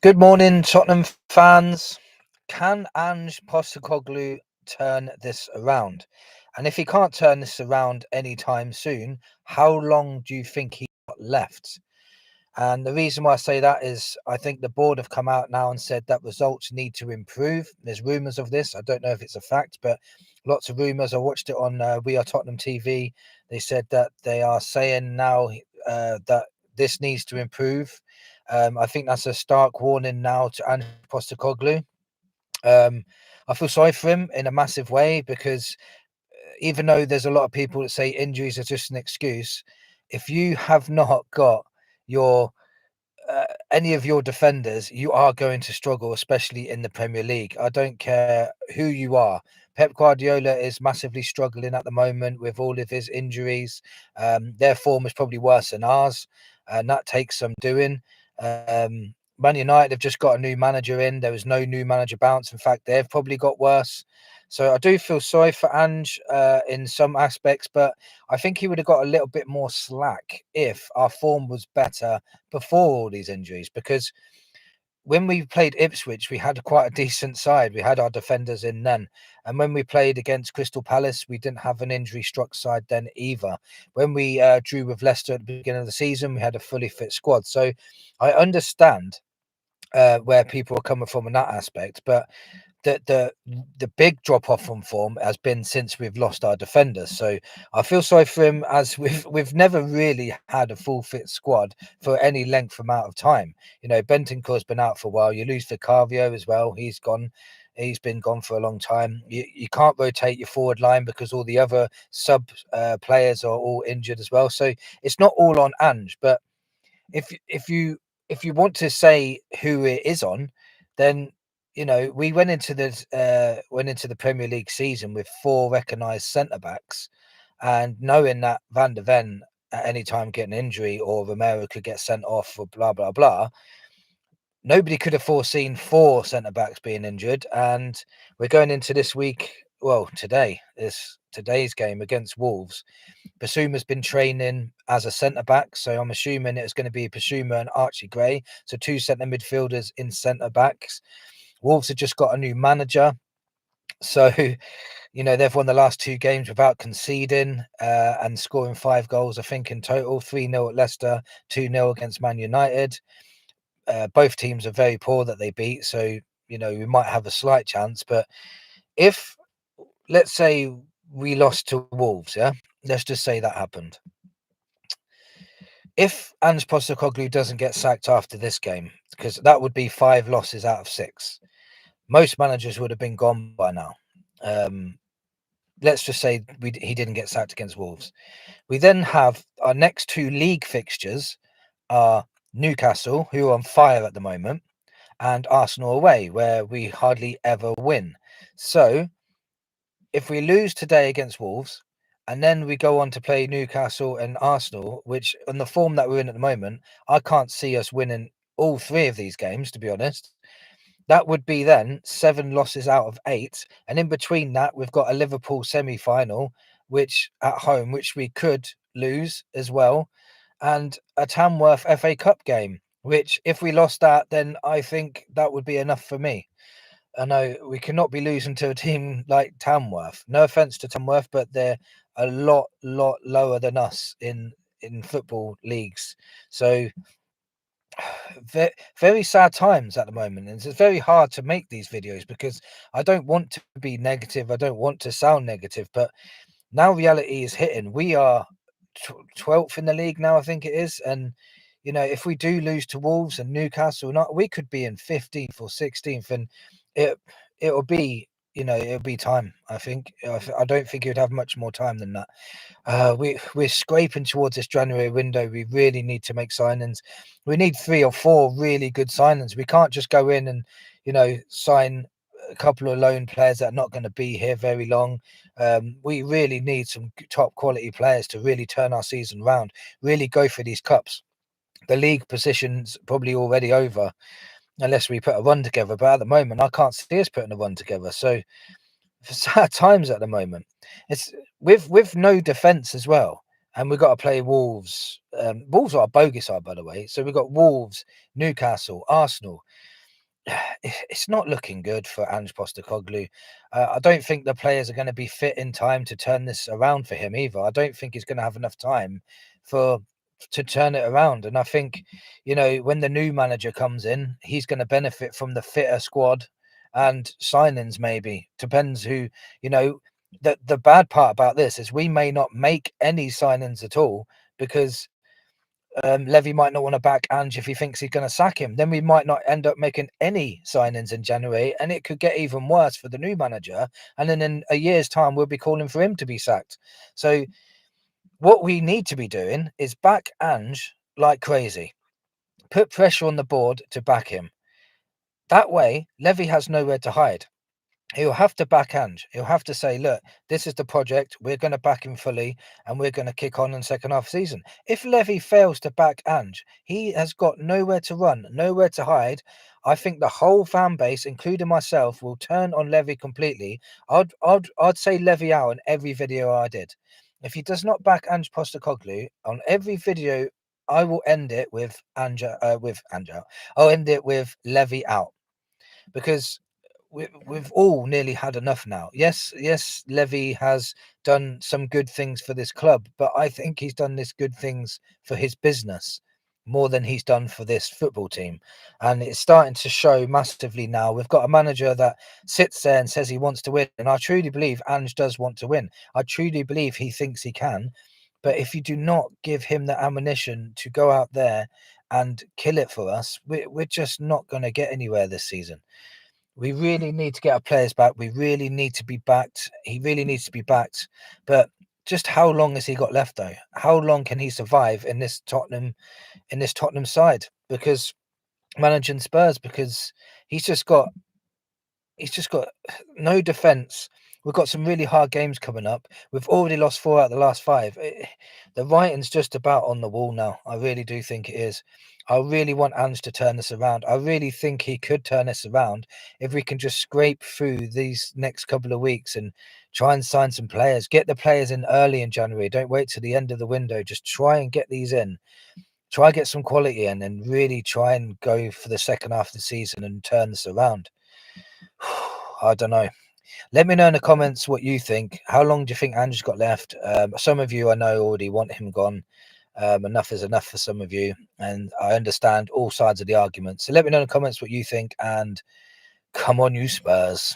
Good morning, Tottenham fans. Can Ange Postecoglou turn this around? And if he can't turn this around anytime soon, how long do you think he got left? And the reason why I say that is I think the board have come out now and said that results need to improve. There's rumours of this. I don't know if it's a fact, but lots of rumours. I watched it on We Are Tottenham TV. They said that they are saying now that this needs to improve. I think that's a stark warning now to Ange Postecoglou. Um, I feel sorry for him in a massive way because even though there's a lot of people that say injuries are just an excuse, if you have not got your any of your defenders, you are going to struggle, especially in the Premier League. I don't care who you are. Pep Guardiola is massively struggling at the moment with all of his injuries. Their form is probably worse than ours, and that takes some doing. Man United have just got a new manager in. There was no new manager bounce. In fact, they've probably got worse. So I do feel sorry for Ange in some aspects, but I think he would have got a little bit more slack if our form was better before all these injuries. Because when we played Ipswich, we had quite a decent side. We had our defenders in then. And when we played against Crystal Palace, we didn't have an injury-struck side then either. When we drew with Leicester at the beginning of the season, we had a fully fit squad. So I understand where people are coming from in that aspect, but the big drop off from form has been since we've lost our defenders. So I feel sorry for him, as we've never really had a full fit squad for any length amount of time. You know, Bentancur's been out for a while. You lose Vicario as well. He's gone. He's been gone for a long time. You can't rotate your forward line because all the other sub players are all injured as well. So it's not all on Ange. But if if you if you want to say who it is on, then you know we went into the Premier League season with four recognised centre backs, and knowing that Van der Ven at any time get an injury or Romero could get sent off or blah blah blah, nobody could have foreseen four centre backs being injured, and we're going into this week. Well, today's game against Wolves. Basuma's been training as a centre back, so I'm assuming it's going to be Basuma and Archie Gray, so two centre midfielders in centre backs. Wolves have just got a new manager, so you know they've won the last two games without conceding and scoring 5 goals, I think in total: 3-0 at Leicester, 2-0 against Man United. Both teams are very poor that they beat, so you know we might have a slight chance. But if, let's say, we lost to Wolves, yeah, let's just say that happened. If Ange Postecoglou doesn't get sacked after this game, because that would be 5 losses out of 6, most managers would have been gone by now. Um, let's just say he didn't get sacked against Wolves. We then have our next two league fixtures are Newcastle, who are on fire at the moment, and Arsenal away, where we hardly ever win. So if we lose today against Wolves, and then we go on to play Newcastle and Arsenal, which on the form that we're in at the moment, I can't see us winning all three of these games, to be honest. That would be then 7 losses out of 8. And in between that, we've got a Liverpool semi-final, which at home, which we could lose as well, and a Tamworth FA Cup game, which if we lost that, then I think that would be enough for me. I know we cannot be losing to a team like Tamworth. No offense to Tamworth, but they're a lot lower than us in football leagues. So very sad times at the moment, and it's very hard to make these videos because I don't want to be negative. I don't want to sound negative, but now reality is hitting. We are 12th in the league now, I think it is, and you know if we do lose to Wolves and Newcastle, not we could be in 15th or 16th, and it it'll be, you know, it'll be time. I think I don't think you'd have much more time than that. We're scraping towards this January window. We really need to make signings. We need 3 or 4 really good signings. We can't just go in and, you know, sign a couple of loan players that are not going to be here very long. We really need some top quality players to really turn our season around, really go for these cups. The league position's probably already over unless we put a run together. But at the moment, I can't see us putting a run together. So sad times at the moment. It's with no defense as well. and we've got to play Wolves. Wolves are a bogey side, by the way. So we've got Wolves, Newcastle, Arsenal. It's not looking good for Ange Postecoglou. I don't think the players are going to be fit in time to turn this around for him either. I don't think he's going to have enough time to turn it around. And I think, when the new manager comes in, he's going to benefit from the fitter squad and signings. Maybe depends who. The bad part about this is we may not make any signings at all because Levy might not want to back Ange if he thinks he's going to sack him. Then we might not end up making any signings in January, and it could get even worse for the new manager. And then in a year's time, we'll be calling for him to be sacked. So what we need to be doing is back Ange like crazy. Put pressure on the board to back him. That way, Levy has nowhere to hide. He'll have to back Ange. He'll have to say, look, this is the project. We're going to back him fully and we're going to kick on in the second half of the season. If Levy fails to back Ange, he has got nowhere to run, nowhere to hide. I think the whole fan base, including myself, will turn on Levy completely. I'd say Levy out in every video I did. If he does not back Ange Postecoglou on every video, I will end it with Ange out. I'll end it with Levy out because we've all nearly had enough now. Yes, Levy has done some good things for this club, but I think he's done this good things for his business more than he's done for this football team. And it's starting to show massively now. We've got a manager that sits there and says he wants to win. And I truly believe Ange does want to win. I truly believe he thinks he can. But if you do not give him the ammunition to go out there and kill it for us, we're just not going to get anywhere this season. We really need to get our players back. We really need to be backed. He really needs to be backed. But just how long has he got left, though? How long can he survive in this Tottenham side? Because managing Spurs, because he's just got no defense. We've got some really hard games coming up. We've already lost 4 out of the last 5. The writing's just about on the wall now. I really do think it is. I really want Ange to turn this around. I really think he could turn this around if we can just scrape through these next couple of weeks and try and sign some players. Get the players in early in January. Don't wait till the end of the window. Just try and get these in. Try and get some quality in and really try and go for the second half of the season and turn this around. I don't know. Let me know in the comments what you think. How long do you think Ange's got left? Some of you I know already want him gone. Enough is enough for some of you, and I understand all sides of the argument. So let me know in the comments what you think, and come on, you Spurs.